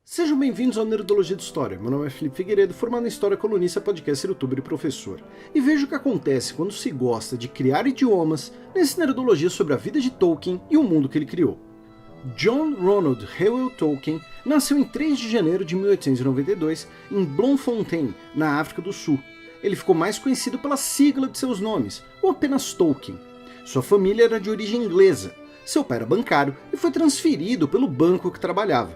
Sejam bem-vindos ao Nerdologia de História. Meu nome é Felipe Figueiredo, formado em História, colunista, podcaster, youtuber e professor. E vejo o que acontece quando se gosta de criar idiomas nesse Nerdologia sobre a vida de Tolkien e o mundo que ele criou. John Ronald Reuel Tolkien nasceu em 3 de janeiro de 1892 em Bloemfontein, na África do Sul. Ele ficou mais conhecido pela sigla de seus nomes, ou apenas Tolkien. Sua família era de origem inglesa. Seu pai era bancário e foi transferido pelo banco que trabalhava.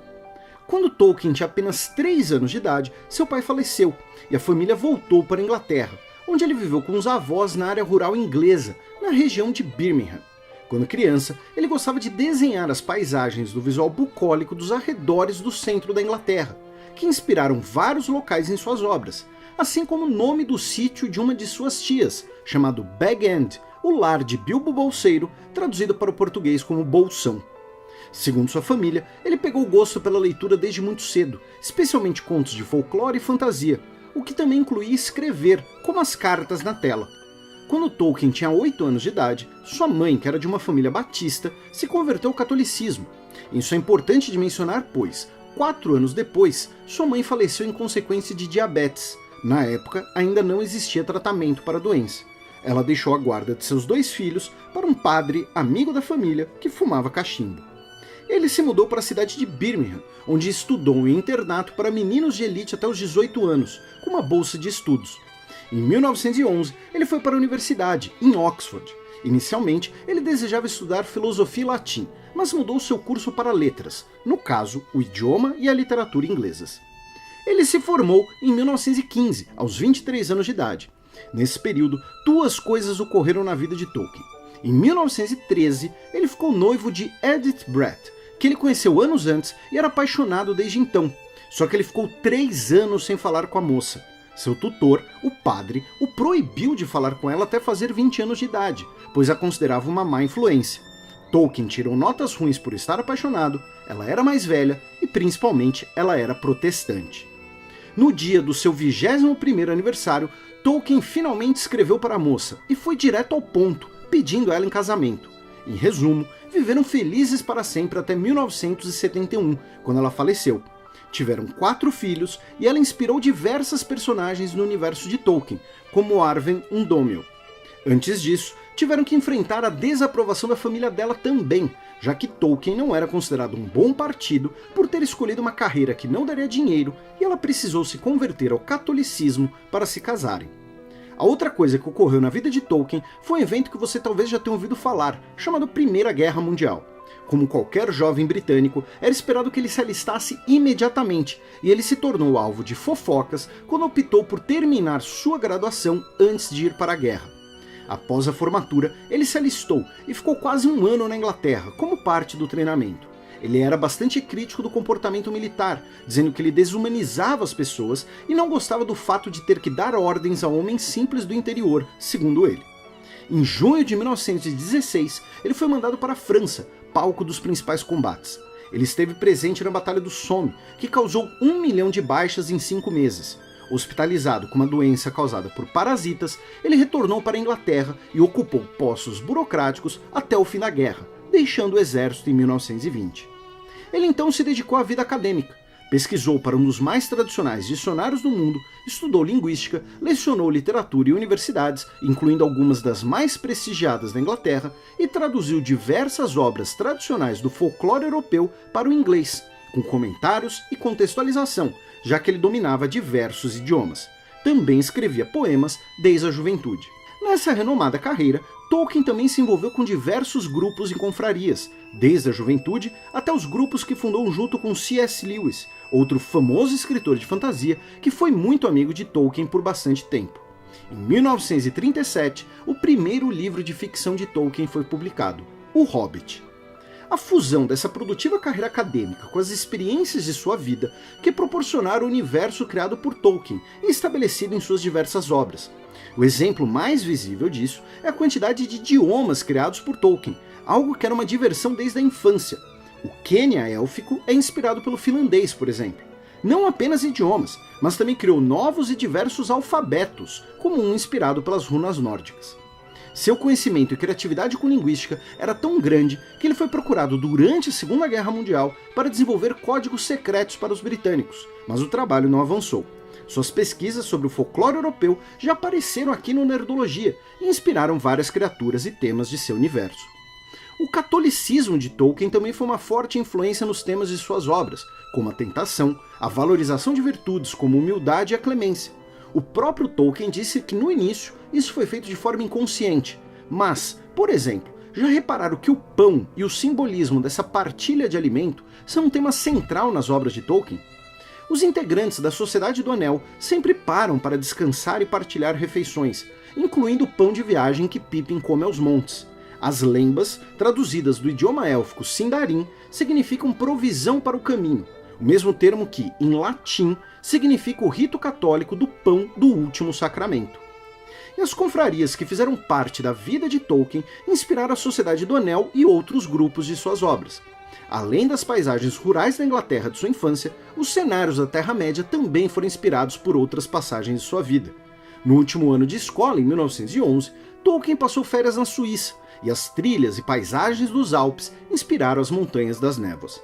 Quando Tolkien tinha apenas 3 anos de idade, seu pai faleceu e a família voltou para a Inglaterra, onde ele viveu com os avós na área rural inglesa, na região de Birmingham. Quando criança, ele gostava de desenhar as paisagens do visual bucólico dos arredores do centro da Inglaterra, que inspiraram vários locais em suas obras, assim como o nome do sítio de uma de suas tias, chamado Bag End, o lar de Bilbo Bolseiro, traduzido para o português como Bolsão. Segundo sua família, ele pegou gosto pela leitura desde muito cedo, especialmente contos de folclore e fantasia, o que também incluía escrever, como as cartas na tela. Quando Tolkien tinha 8 anos de idade, sua mãe, que era de uma família batista, se converteu ao catolicismo. Isso é importante de mencionar, pois, 4 anos depois, sua mãe faleceu em consequência de diabetes. Na época, ainda não existia tratamento para a doença. Ela deixou a guarda de seus 2 filhos para um padre, amigo da família, que fumava cachimbo. Ele se mudou para a cidade de Birmingham, onde estudou em internato para meninos de elite até os 18 anos, com uma bolsa de estudos. Em 1911, ele foi para a universidade, em Oxford. Inicialmente, ele desejava estudar filosofia e latim, mas mudou seu curso para letras, no caso, o idioma e a literatura inglesas. Ele se formou em 1915, aos 23 anos de idade. Nesse período, 2 coisas ocorreram na vida de Tolkien. Em 1913, ele ficou noivo de Edith Bratt, que ele conheceu anos antes e era apaixonado desde então. Só que ele ficou 3 anos sem falar com a moça. Seu tutor, o padre, o proibiu de falar com ela até fazer 20 anos de idade, pois a considerava uma má influência. Tolkien tirou notas ruins por estar apaixonado, ela era mais velha e principalmente ela era protestante. No dia do seu 21º aniversário, Tolkien finalmente escreveu para a moça e foi direto ao ponto, pedindo ela em casamento. Em resumo, viveram felizes para sempre até 1971, quando ela faleceu. Tiveram 4 filhos e ela inspirou diversas personagens no universo de Tolkien, como Arwen Undomil. Antes disso, tiveram que enfrentar a desaprovação da família dela também, já que Tolkien não era considerado um bom partido por ter escolhido uma carreira que não daria dinheiro e ela precisou se converter ao catolicismo para se casarem. A outra coisa que ocorreu na vida de Tolkien foi um evento que você talvez já tenha ouvido falar, chamado Primeira Guerra Mundial. Como qualquer jovem britânico, era esperado que ele se alistasse imediatamente, e ele se tornou alvo de fofocas quando optou por terminar sua graduação antes de ir para a guerra. Após a formatura, ele se alistou e ficou quase 1 ano na Inglaterra, como parte do treinamento. Ele era bastante crítico do comportamento militar, dizendo que ele desumanizava as pessoas e não gostava do fato de ter que dar ordens a homens simples do interior, segundo ele. Em junho de 1916, ele foi mandado para a França, palco dos principais combates. Ele esteve presente na Batalha do Somme, que causou 1 milhão de baixas em 5 meses. Hospitalizado com uma doença causada por parasitas, ele retornou para a Inglaterra e ocupou postos burocráticos até o fim da guerra, deixando o exército em 1920. Ele então se dedicou à vida acadêmica. Pesquisou para um dos mais tradicionais dicionários do mundo, estudou linguística, lecionou literatura em universidades, incluindo algumas das mais prestigiadas da Inglaterra, e traduziu diversas obras tradicionais do folclore europeu para o inglês, com comentários e contextualização, já que ele dominava diversos idiomas. Também escrevia poemas desde a juventude. Nessa renomada carreira, Tolkien também se envolveu com diversos grupos e confrarias, desde a juventude até os grupos que fundou junto com C.S. Lewis, outro famoso escritor de fantasia que foi muito amigo de Tolkien por bastante tempo. Em 1937, o primeiro livro de ficção de Tolkien foi publicado, O Hobbit. A fusão dessa produtiva carreira acadêmica com as experiências de sua vida que proporcionaram o universo criado por Tolkien e estabelecido em suas diversas obras. O exemplo mais visível disso é a quantidade de idiomas criados por Tolkien, algo que era uma diversão desde a infância. O Quenya élfico é inspirado pelo finlandês, por exemplo. Não apenas idiomas, mas também criou novos e diversos alfabetos, como um inspirado pelas runas nórdicas. Seu conhecimento e criatividade com linguística era tão grande que ele foi procurado durante a Segunda Guerra Mundial para desenvolver códigos secretos para os britânicos, mas o trabalho não avançou. Suas pesquisas sobre o folclore europeu já apareceram aqui no Nerdologia e inspiraram várias criaturas e temas de seu universo. O catolicismo de Tolkien também foi uma forte influência nos temas de suas obras, como a tentação, a valorização de virtudes como humildade e a clemência. O próprio Tolkien disse que no início isso foi feito de forma inconsciente, mas, por exemplo, já repararam que o pão e o simbolismo dessa partilha de alimento são um tema central nas obras de Tolkien? Os integrantes da Sociedade do Anel sempre param para descansar e partilhar refeições, incluindo o pão de viagem que Pippin come aos montes. As lembas, traduzidas do idioma élfico Sindarin, significam provisão para o caminho, o mesmo termo que, em latim, significa o rito católico do pão do último sacramento. E as confrarias que fizeram parte da vida de Tolkien inspiraram a Sociedade do Anel e outros grupos de suas obras. Além das paisagens rurais da Inglaterra de sua infância, os cenários da Terra-média também foram inspirados por outras passagens de sua vida. No último ano de escola, em 1911, Tolkien passou férias na Suíça, e as trilhas e paisagens dos Alpes inspiraram as Montanhas das Névoas.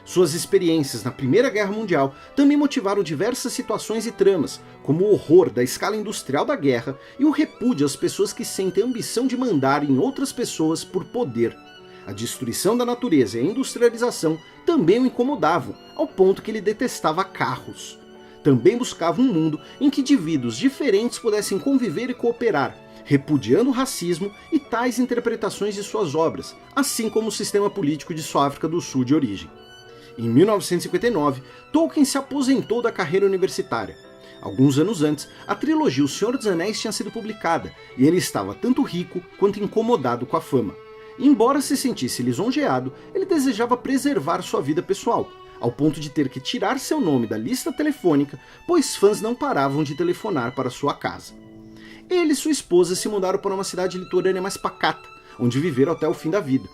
Suas experiências na Primeira Guerra Mundial também motivaram diversas situações e tramas, como o horror da escala industrial da guerra e o repúdio às pessoas que sentem a ambição de mandar em outras pessoas por poder. A destruição da natureza e a industrialização também o incomodavam, ao ponto que ele detestava carros. Também buscava um mundo em que indivíduos diferentes pudessem conviver e cooperar, repudiando o racismo e tais interpretações de suas obras, assim como o sistema político de sua África do Sul de origem. Em 1959, Tolkien se aposentou da carreira universitária. Alguns anos antes, a trilogia O Senhor dos Anéis tinha sido publicada, e ele estava tanto rico quanto incomodado com a fama. Embora se sentisse lisonjeado, ele desejava preservar sua vida pessoal, ao ponto de ter que tirar seu nome da lista telefônica, pois fãs não paravam de telefonar para sua casa. Ele e sua esposa se mudaram para uma cidade litorânea mais pacata, onde viveram até o fim da vida.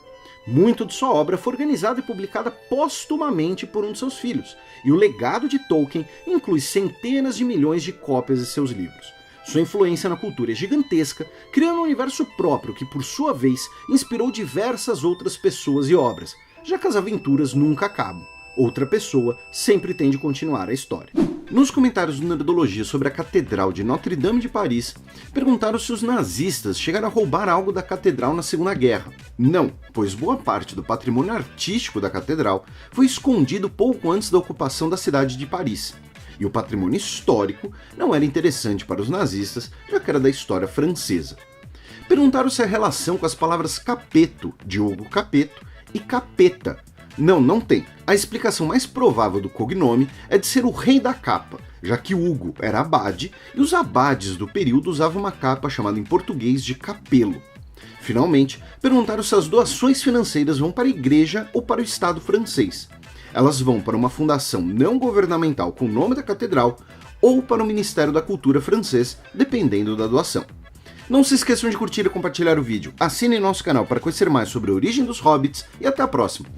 Muito de sua obra foi organizada e publicada póstumamente por um de seus filhos, e o legado de Tolkien inclui centenas de milhões de cópias de seus livros. Sua influência na cultura é gigantesca, criando um universo próprio que, por sua vez, inspirou diversas outras pessoas e obras, já que as aventuras nunca acabam. Outra pessoa sempre tem de continuar a história. Nos comentários do Nerdologia sobre a Catedral de Notre-Dame de Paris, perguntaram se os nazistas chegaram a roubar algo da catedral na Segunda Guerra. Não, pois boa parte do patrimônio artístico da catedral foi escondido pouco antes da ocupação da cidade de Paris. E o patrimônio histórico não era interessante para os nazistas, já que era da história francesa. Perguntaram se a relação com as palavras capeto, de Hugo Capeto, e capeta. Não tem. A explicação mais provável do cognome é de ser o rei da capa, já que Hugo era abade e os abades do período usavam uma capa chamada em português de capelo. Finalmente, perguntaram se as doações financeiras vão para a igreja ou para o Estado francês. Elas vão para uma fundação não governamental com o nome da catedral ou para o Ministério da Cultura francês, dependendo da doação. Não se esqueçam de curtir e compartilhar o vídeo, assinem nosso canal para conhecer mais sobre a origem dos hobbits e até a próxima!